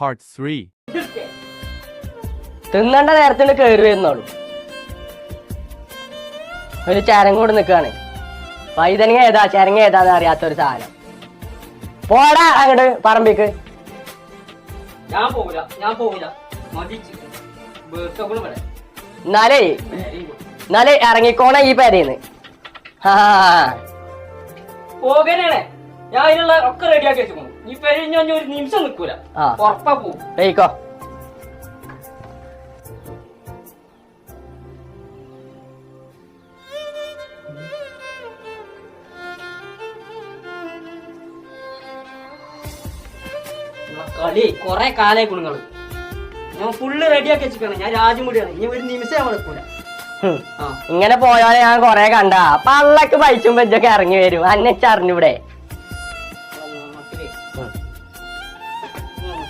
Part 3. തിന്നേണ്ട നേരത്തിന് കയറി വരുന്നുള്ളൂ. ഒരു ചരങ്ങ കൂടെ നിൽക്കുകയാണ്. വൈതനങ്ങ ഏതാ ചരങ്ങ ഏതാന്ന് അറിയാത്തൊരു സാധനം. പോടാ അങ്ങോട്ട് പറമ്പിക്ക്. എന്നാലേ ഇറങ്ങിക്കോണ ഈ പേരേന്ന്. പോകാനാണ് ഞാൻ അതിനുള്ള ഒക്കെ റെഡിയാക്കി വെച്ചു. ഈ പേര് ഞാൻ ഒരു നിമിഷം നിൽക്കൂല, ഉറപ്പാ പോവും. ഏയ്ക്കോ കളി കൊറേ കാലായി കുണുങ്ങള്. ഞാൻ ഫുള്ള് റെഡിയാക്കി വെച്ചിട്ടാണ്. ഞാൻ രാജമുടിയാണ്. ഇനി ഒരു നിമിഷം ഞാൻ നിൽക്കൂല. ഇങ്ങനെ പോയാലേ ഞാൻ കൊറേ കണ്ട പള്ളക്ക് പൈച്ചും വെച്ചൊക്കെ ഇറങ്ങി വരും. അന്നച്ചറിഞ്ഞൂടെ?